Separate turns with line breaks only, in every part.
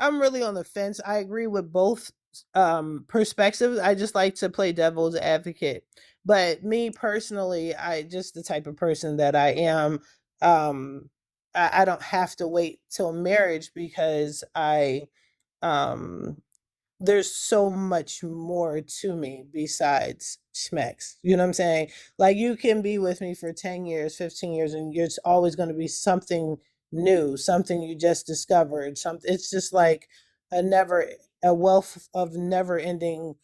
I'm really on the fence. I agree with both perspectives. I just like to play devil's advocate. But me personally, I just the type of person that I am. Um, I don't have to wait till marriage because I um there's so much more to me besides schmecks. You know what I'm saying? Like you can be with me for 10 years, 15 years, and it's always going to be something new, something you just discovered. Something it's just like a never a wealth of never ending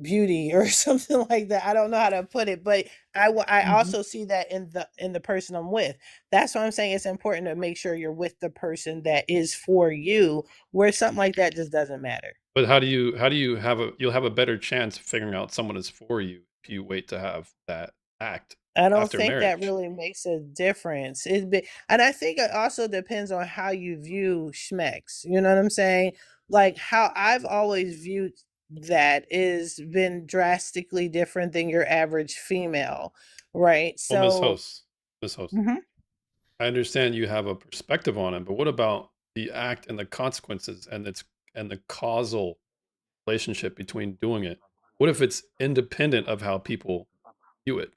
beauty or something like that. I don't know how to put it, but I
Mhm.
also see that in the person I'm with. That's why I'm saying it's important to make sure you're with the person that is for you, where something like that just doesn't matter.
But how do you have a you'll have a better chance of figuring out someone is for you if you wait to have that act
I don't
after
think that
marriage.
really makes a difference. And I think it also depends on how you view schmecks. You know what I'm saying? Like how I've always viewed that is been drastically different than your average female, right?
Well, Miss
So,
Host, Miss Host,
mhm.
I understand you have a perspective on it, but what about the act and the consequences and the causal relationship between doing it? What if it's independent of how people view it?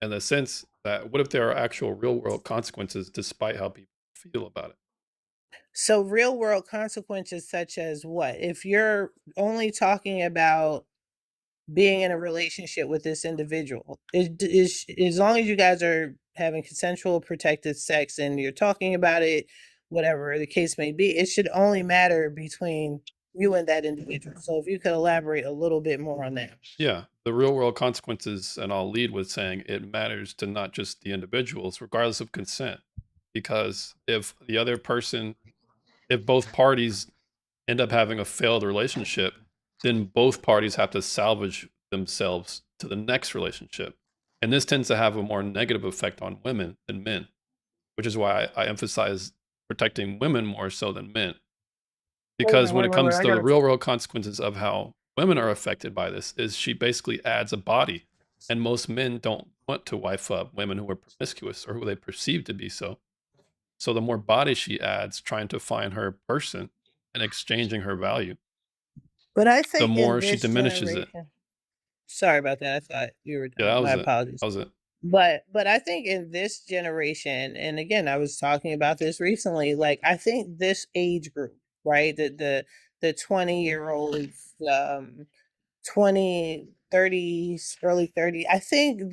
In the sense that what if there are actual real world consequences despite how people feel about it?
So real world consequences such as what? If you're only talking about being in a relationship with this individual, is as long as you guys are having consensual protected sex and you're talking about it, whatever the case may be, it should only matter between you and that individual. So if you could elaborate a little bit more on that.
Yeah, the real world consequences, and I'll lead with saying it matters to not just the individuals, regardless of consent. Because if the other person, if both parties end up having a failed relationship, then both parties have to salvage themselves to the next relationship. And this tends to have a more negative effect on women than men, which is why I emphasize protecting women more so than men. Because when it
Wait,
comes
I
to the
gotta.
real world consequences of how women are affected by this, is she basically adds a body. And most men don't want to wife up women who are promiscuous or who they perceive to be so. So the more body she adds, trying to find her person and exchanging her value,
But I
the
think in
more she
this
diminishes it.
generation, sorry about that. I thought you were
Yeah, that
done. My
was it.
apologies.
That was it.
But I think in this generation, and again, I was talking about this recently, like I think this age group, right? The 20-year-olds, 20, 30s, early 30s, I think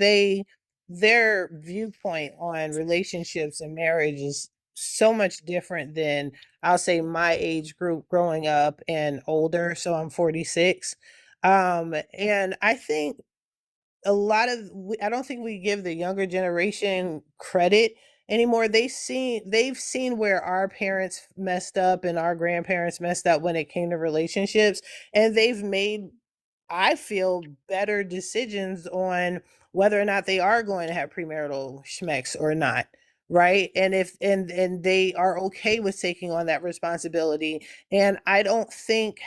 their viewpoint on relationships and marriage is so much different than I'll say my age group growing up and older. So I'm 46. And I think a lot of I don't think we give the younger generation credit anymore. They've seen where our parents messed up and our grandparents messed up when it came to relationships, and they've made, I feel, better decisions on whether or not they are going to have premarital schmecks or not. Right. And if and they are okay with taking on that responsibility. And I don't think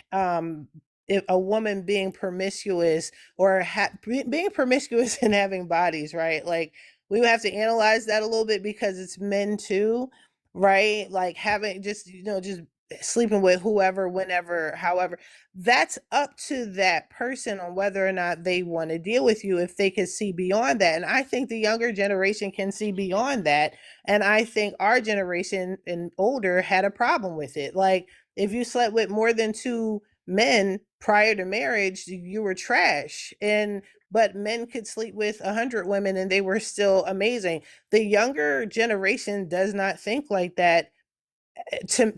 if a woman being promiscuous or being promiscuous and having bodies, right? Like we would have to analyze that a little bit because it's men too, right? Like having just just sleeping with whoever, whenever, however, that's up to that person on whether or not they want to deal with you if they can see beyond that. And I think the younger generation can see beyond that. And I think our generation and older had a problem with it. Like if you slept with more than two men prior to marriage, you were trash. And but men could sleep with 100 women and they were still amazing. The younger generation does not think like that,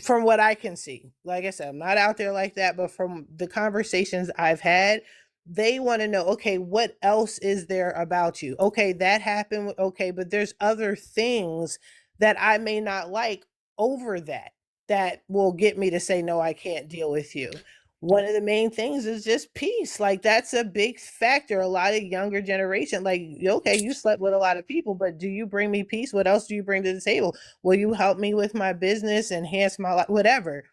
from what I can see. Like I said, I'm not out there like that, but from the conversations I've had, they want to know, okay, what else is there about you? Okay, that happened. Okay, but there's other things that I may not like over that will get me to say, no, I can't deal with you. One of the main things is just peace. Like that's a big factor. A lot of younger generation, like, okay, you slept with a lot of people, but do you bring me peace? What else do you bring to the table? Will you help me with my business, enhance my life, whatever?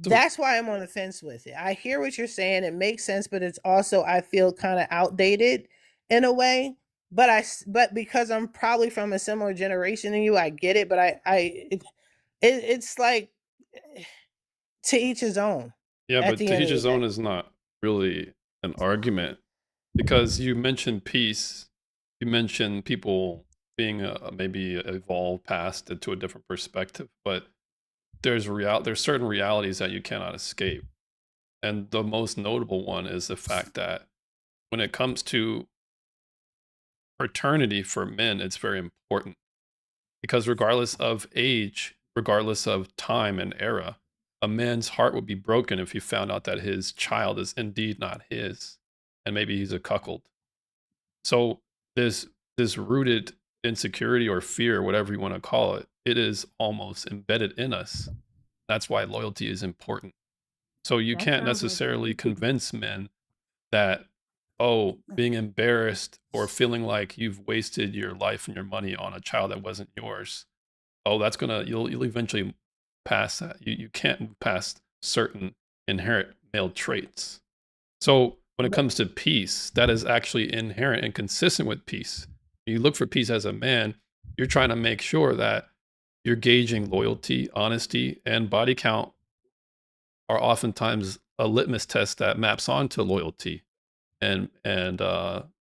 So,
That's why I'm on the fence with it. I hear what you're saying. It makes sense, but it's also, I feel, kind of outdated in a way. But because I'm probably from a similar generation than you, I get it. But it's like To each his own
Yeah,
at
but
the
to
end
each
of the
his
day.
own is not really an argument because you mentioned peace. You mentioned people being maybe evolved past into a different perspective, but there's certain realities that you cannot escape. And the most notable one is the fact that when it comes to paternity for men, it's very important because regardless of age, regardless of time and era, a man's heart would be broken if he found out that his child is indeed not his, and maybe he's a cuckold. So this this rooted insecurity or fear, whatever you want to call it, it is almost embedded in us. That's why loyalty is important. So you
That
can't
sounds like
necessarily convince men that, oh, being embarrassed or feeling like you've wasted your life and your money on a child that wasn't yours, oh, that's gonna you'll eventually pass that. You can't move past certain inherent male traits. So when it
but
comes to peace, that is actually inherent and consistent with peace. You look for peace as a man, you're trying to make sure that you're gauging loyalty, honesty, and body count are oftentimes a litmus test that maps onto loyalty and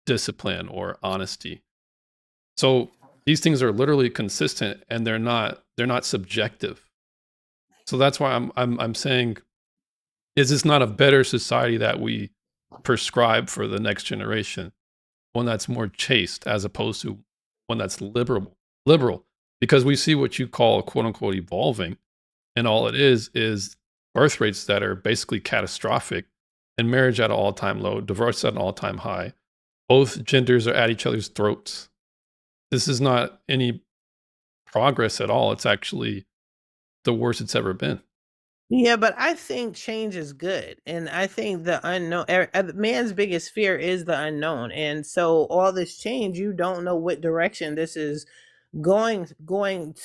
discipline or honesty. So these things are literally consistent and they're not subjective. So that's why I'm saying, is this not a better society that we prescribe for the next generation? One that's more chaste as opposed to one that's liberal. Because we see what you call quote unquote evolving, and all it is birth rates that are basically catastrophic and marriage at an all-time low, divorce at an all-time high. Both genders are at each other's throats. This is not any progress at all. It's actually the worst it's ever been.
yeah, but I think change is good, and I think the unknown. Man's biggest fear is the unknown, and so all this change, you don't know what direction this is going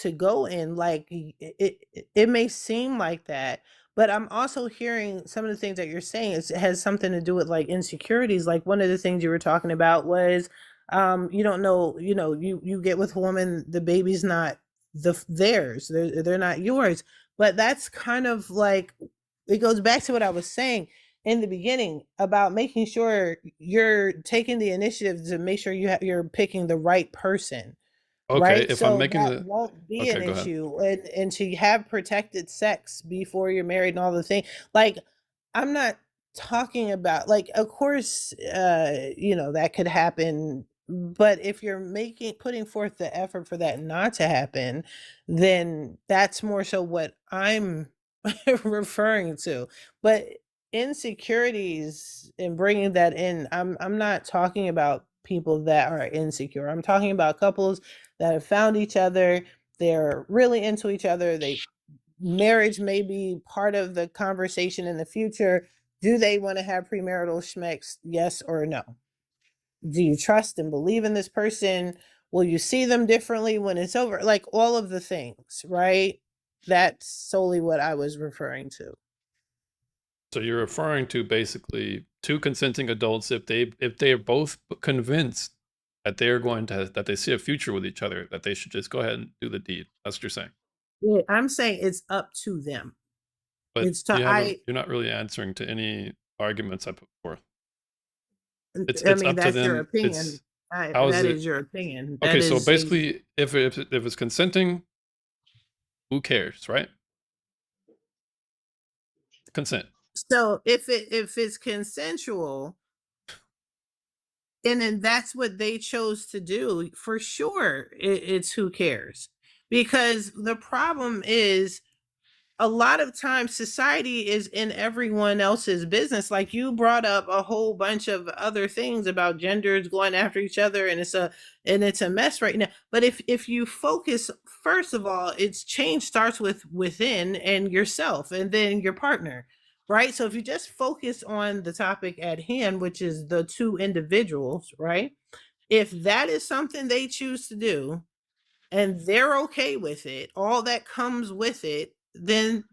to go in. Like it may seem like that, but I'm also hearing some of the things that you're saying has something to do with like insecurities. Like one of the things you were talking about was you don't know, you get with a woman, the baby's not theirs, they're not yours. But that's kind of like, it goes back to what I was saying in the beginning about making sure you're taking the initiative to make sure you're picking the right person,
Okay,
right?
if I'm
So
making
that
the
won't be an
okay, go ahead.
issue. And to have protected sex before you're married and all the things. Like, I'm not talking about, like, of course, that could happen. But if you're putting forth the effort for that not to happen, then that's more so what I'm referring to. But insecurities and bringing that in, I'm not talking about people that are insecure. I'm talking about couples that have found each other. They're really into each other. Marriage may be part of the conversation in the future. Do they want to have premarital schmex? Yes or no? Do you trust and believe in this person? Will you see them differently when it's over? Like all of the things, right? That's solely what I was referring to.
So you're referring to basically two consenting adults if they are both convinced that they're going to that they see a future with each other, that they should just go ahead and do the deed. That's what you're saying.
Yeah, I'm saying it's up to them.
But
It's to I
you're not really answering to any arguments I put forth. It's
I
it's
mean,
up to
that's your
them.
opinion.
It's how is
That
it
is your opinion. That
okay, so
is a
basically if it's consenting, who cares, right? Consent.
so if it's consensual, and then that's what they chose to do, for sure it's who cares. Because the problem is, a lot of times society is in everyone else's business. Like you brought up a whole bunch of other things about genders going after each other, and it's a mess right now. But if you focus, first of all, it's change starts with within and yourself and then your partner, right? So if you just focus on the topic at hand, which is the two individuals, right? If that is something they choose to do and they're okay with it, all that comes with it, then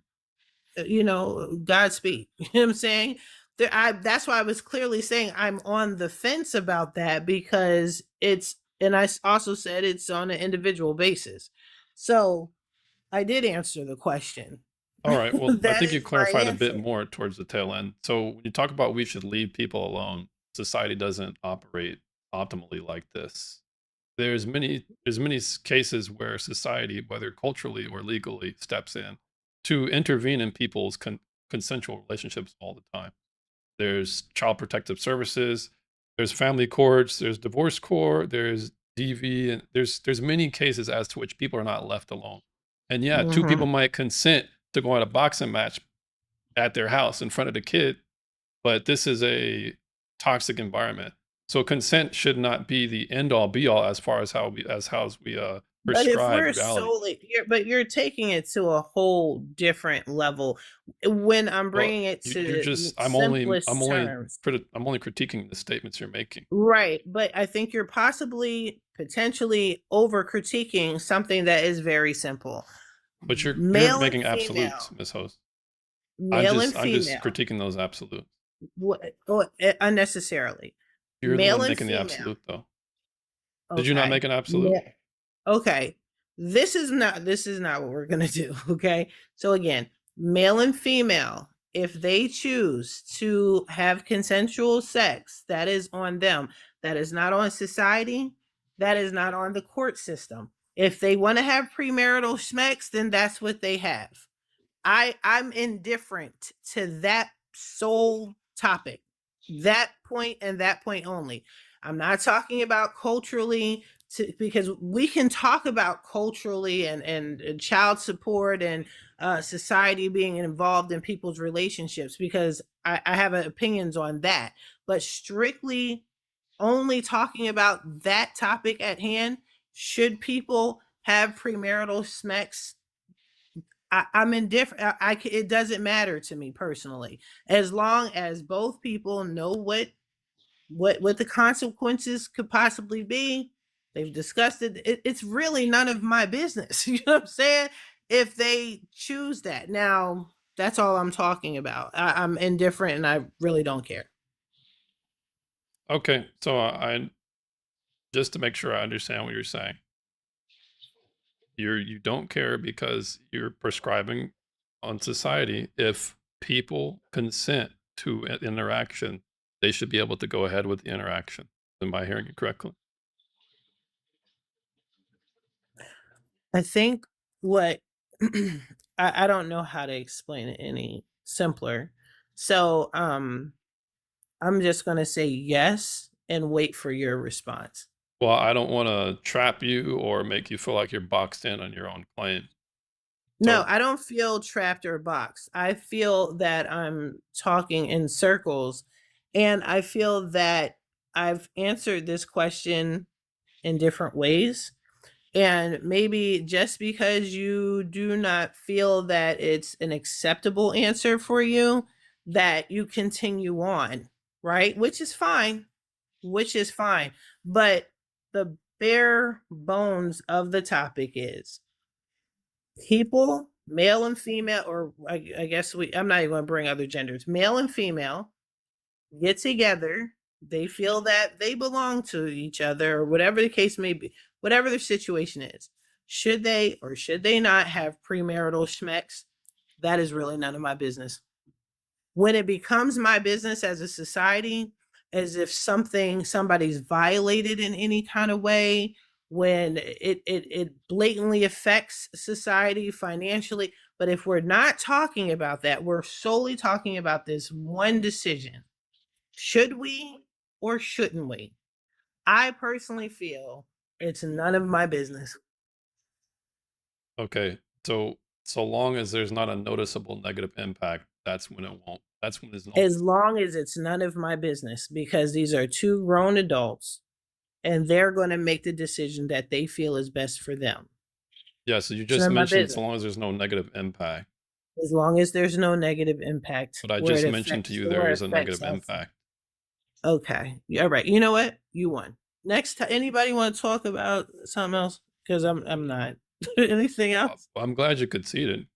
Godspeed. You know what I'm saying? That's why I was clearly saying I'm on the fence about that, because and I also said it's on an individual basis. So I did answer the question.
All right. Well, I
That
think you
is my
clarified a bit
answer.
more towards the tail end. So when you talk about we should leave people alone, society doesn't operate optimally like this. There's many cases where society, whether culturally or legally, steps in to intervene in people's consensual relationships all the time. There's child protective services, there's family courts, there's divorce court, there's DV, and there's many cases as to which people are not left alone. And yeah, two
Hmm.
people might consent to go on a boxing match at their house in front of the kid, but this is a toxic environment. So consent should not be the end all be all as far as how we
But if
prescribe
we're
reality.
solely, but you're taking it to a whole different level when I'm
Well,
bringing it
you're
to
just
simplest terms.
I'm only critiquing the statements you're making.
Right, but I think you're possibly potentially over critiquing something that is very simple.
But you're
Male and
making absolutes,
female,
Miss Host.
male and
I'm just
female,
critiquing those absolutes.
unnecessarily.
You're the
Male
one
and
making the
female.
absolute though. Did you not
Okay.
make an absolute?
Okay. This is not what we're going to do, okay? So again, male and female, if they choose to have consensual sex, that is on them. That is not on society. That is not on the court system. If they want to have premarital sex, then that's what they have. I'm indifferent to that sole topic. That point and that point only. I'm not talking about culturally because we can talk about culturally and child support and society being involved in people's relationships because I have opinions on that. But strictly only talking about that topic at hand, should people have premarital sex? I'm indifferent. It doesn't matter to me personally, as long as both people know what the consequences could possibly be. They've discussed it. It's really none of my business. You know what I'm saying? If they choose that, now that's all I'm talking about. I'm indifferent, and I really don't care.
Okay, so I just to make sure I understand what you're saying. You don't care because you're prescribing on society. If people consent to an interaction, they should be able to go ahead with the interaction. Am I hearing you correctly?
I think what I don't know how to explain it any simpler. So I'm just gonna say yes and wait for your response.
Well, I don't want to trap you or make you feel like you're boxed in on your own claim.
No,
So,
I don't feel trapped or boxed. I feel that I'm talking in circles, and I feel that I've answered this question in different ways. And maybe just because you do not feel that it's an acceptable answer for you, that you continue on, right? Which is fine. But the bare bones of the topic is people, male and female, or I guess I'm not even going to bring other genders, male and female get together. They feel that they belong to each other, or whatever the case may be, whatever their situation is. Should they or should they not have premarital schmex? That is really none of my business. When it becomes my business as a society, as if somebody's violated in any kind of way, when it blatantly affects society financially. But if we're not talking about that, we're solely talking about this one decision. Should we or shouldn't we? I personally feel it's none of my business.
okay. So long as there's not a noticeable negative impact, that's when it won't. That's when there's no.
As long as it's none of my business, because these are two grown adults and they're going to make the decision that they feel is best for them.
Yeah, so you
It's none
just
of my
mentioned so
business.
long as there's no negative impact.
As long as there's no negative impact
But I
where it
just mentioned to
affects
you
where
there
it
is a
affects
negative
us.
impact.
Okay. All right. You know what? You won. Next time, anybody want to talk about something else? Because I'm not. Anything else?
I'm glad you conceded.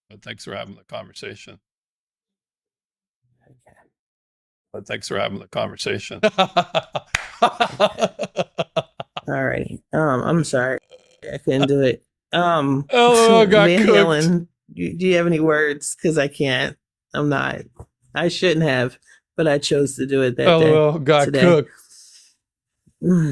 But thanks for having the conversation.
Okay.
But thanks for having the conversation.
All right. I'm sorry. I couldn't do it.
Hello, got
Van
cooked.
Halen Do you have any words? Because I can't. I'm not. I shouldn't have, but I chose to do it that day.
LOL got
today.
cooked.
Mm.